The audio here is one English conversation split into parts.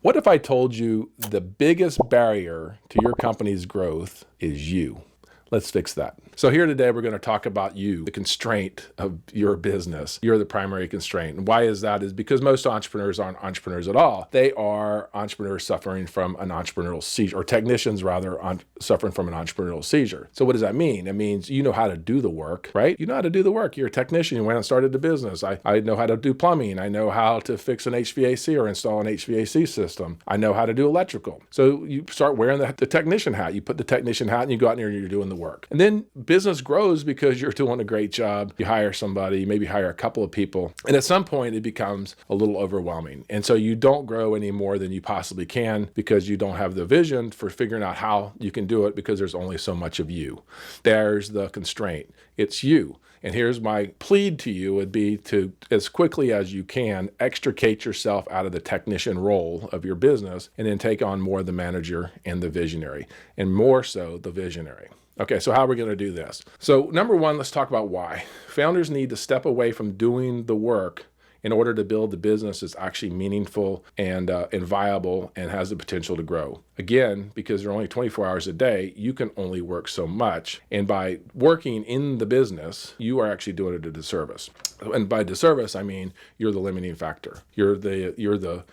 What if I told you the biggest barrier to your company's growth is you? Let's fix that. So here today, we're going to talk about you, the constraint of your business. You're the primary constraint. And why is that? Is because most entrepreneurs aren't entrepreneurs at all. They are entrepreneurs suffering from an entrepreneurial seizure, or technicians rather, suffering from an entrepreneurial seizure. So what does that mean? It means you know how to do the work, right? You know how to do the work. You're a technician. You went and started the business. I know how to do plumbing. I know how to fix an HVAC or install an HVAC system. I know how to do electrical. So you start wearing the technician hat. You put the technician hat and you go out there and you're doing the work. And then business grows because you're doing a great job. You hire somebody, you maybe hire a couple of people. And at some point it becomes a little overwhelming. And so you don't grow any more than you possibly can because you don't have the vision for figuring out how you can do it because there's only so much of you. There's the constraint. It's you. And here's my plead to you would be to, as quickly as you can, extricate yourself out of the technician role of your business and then take on more of the manager and the visionary, and more so the visionary. Okay, so how are we going to do this? So number one, let's talk about why. Founders need to step away from doing the work in order to build the business that's actually meaningful and viable and has the potential to grow. Again, because there are only 24 hours a day, you can only work so much. And by working in the business, you are actually doing it a disservice. And by disservice, I mean you're the limiting factor. You're the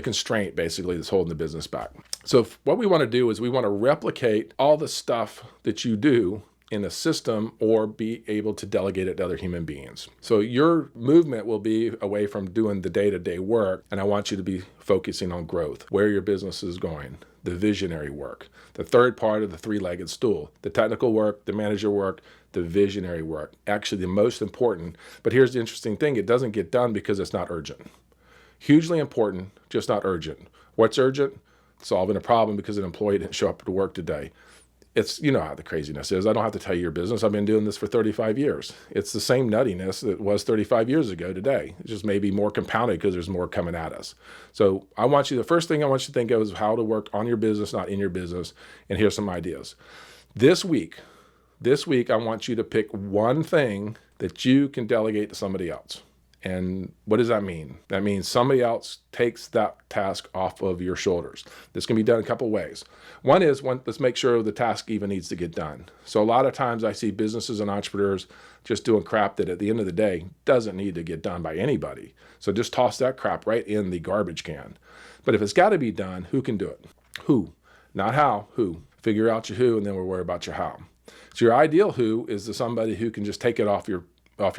constraint basically that's holding the business back. So what we want to do is we want to replicate all the stuff that you do in a system or be able to delegate it to other human beings. So your movement will be away from doing the day-to-day work, and I want you to be focusing on growth, where your business is going, the visionary work, the third part of the three-legged stool, the technical work, the manager work, the visionary work, actually the most important. But here's the interesting thing, it doesn't get done because it's not urgent. Hugely important, just not urgent. What's urgent? Solving a problem because an employee didn't show up to work today. It's, you know how the craziness is. I don't have to tell you your business. I've been doing this for 35 years. It's the same nuttiness that was 35 years ago today. It's just maybe more compounded because there's more coming at us. So the first thing I want you to think of is how to work on your business, not in your business. And here's some ideas. This week, I want you to pick one thing that you can delegate to somebody else. And what does that mean? That means somebody else takes that task off of your shoulders. This can be done a couple ways. One is, let's make sure the task even needs to get done. So a lot of times I see businesses and entrepreneurs just doing crap that at the end of the day doesn't need to get done by anybody. So just toss that crap right in the garbage can. But if it's got to be done, who can do it? Who? Not how, who. Figure out your who, and then we'll worry about your how. So your ideal who is somebody who can just take it off your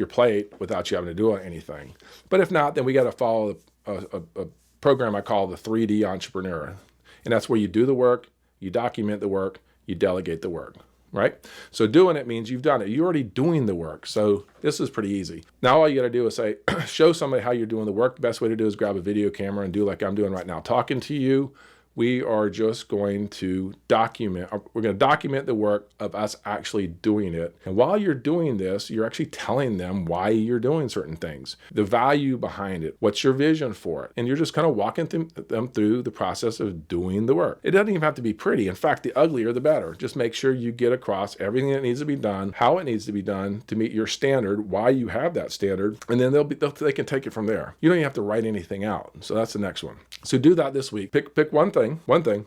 plate without you having to do anything. But if not, then we got to follow a program I call the 3D entrepreneur. And that's where you do the work, you document the work, you delegate the work, right? So doing it means you've done it. You're already doing the work. So this is pretty easy. Now all you got to do is say, show somebody how you're doing the work. The best way to do is grab a video camera and do like I'm doing right now, talking to you. We are just going to document the work of us actually doing it. And while you're doing this, you're actually telling them why you're doing certain things, the value behind it, what's your vision for it. And you're just kind of walking them through the process of doing the work. It doesn't even have to be pretty. In fact, the uglier, the better. Just make sure you get across everything that needs to be done, how it needs to be done to meet your standard, why you have that standard, and then they can take it from there. You don't even have to write anything out. So that's the next one. So do that this week. Pick one thing,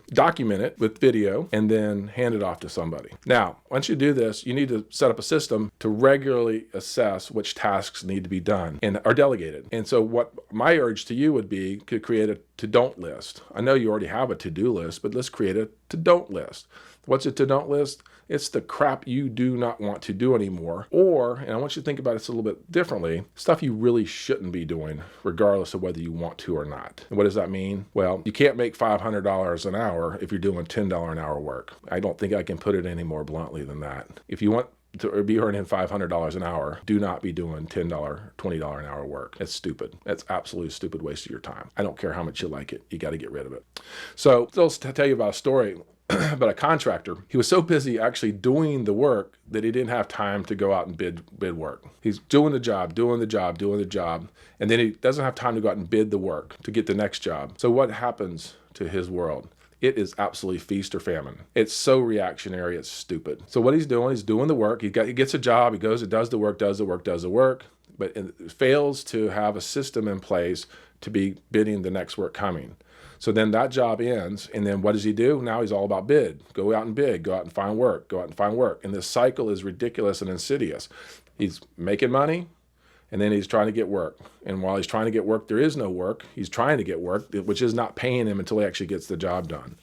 document it with video, and then hand it off to somebody. Now, once you do this, you need to set up a system to regularly assess which tasks need to be done and are delegated. And so what my urge to you would be to create a to-don't list. I know you already have a to-do list, but let's create a to-don't list. What's a to-don't list? It's the crap you do not want to do anymore. Or, and I want you to think about this a little bit differently, stuff you really shouldn't be doing, regardless of whether you want to or not. And what does that mean? Well, you can't make $500 an hour if you're doing $10 an hour work. I don't think I can put it any more bluntly than that. If you want to be earning $500 an hour, do not be doing $10, $20 an hour work. It's stupid. That's absolutely stupid waste of your time. I don't care how much you like it. You got to get rid of it. So I'll tell you about a story about a contractor. He was so busy actually doing the work that he didn't have time to go out and bid work. He's doing the job, and then he doesn't have time to go out and bid the work to get the next job. So what happens to his world? It is absolutely feast or famine. It's so reactionary, it's stupid. So what he's doing the work. He gets a job, he goes and does the work, but it fails to have a system in place to be bidding the next work coming. So then that job ends, and then what does he do? Now he's all about bid. Go out and bid, go out and find work, go out and find work. And this cycle is ridiculous and insidious. He's making money, and then he's trying to get work. And while he's trying to get work, there is no work. He's trying to get work, which is not paying him until he actually gets the job done.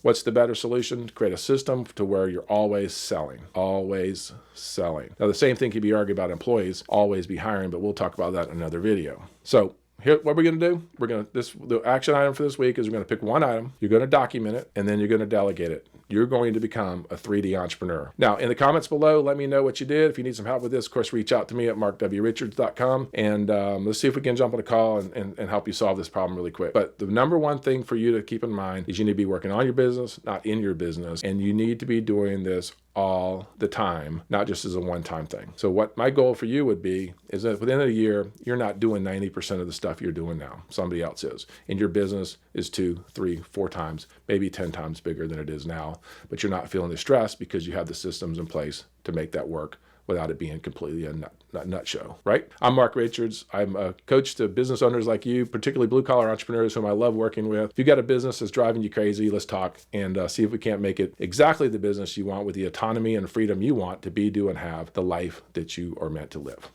What's the better solution? Create a system to where you're always selling, always selling. Now, the same thing can be argued about employees, always be hiring, but we'll talk about that in another video. So here, what we're going to do, the action item for this week is we're going to pick one item, you're going to document it, and then you're going to delegate it. You're going to become a 3D entrepreneur. Now, in the comments below, let me know what you did. If you need some help with this, of course, reach out to me at markwrichards.com, and let's see if we can jump on a call and help you solve this problem really quick. But the number one thing for you to keep in mind is you need to be working on your business, not in your business, and you need to be doing this all the time, not just as a one-time thing. So what my goal for you would be is that within a year, you're not doing 90% of the stuff you're doing now. Somebody else is. And your business is 2, 3, 4 times, maybe 10 times bigger than it is now. But you're not feeling the stress because you have the systems in place to make that work without it being completely a nut show, right? I'm Mark Richards. I'm a coach to business owners like you, particularly blue-collar entrepreneurs whom I love working with. If you got a business that's driving you crazy, let's talk and see if we can't make it exactly the business you want with the autonomy and freedom you want to be, do, and have the life that you are meant to live.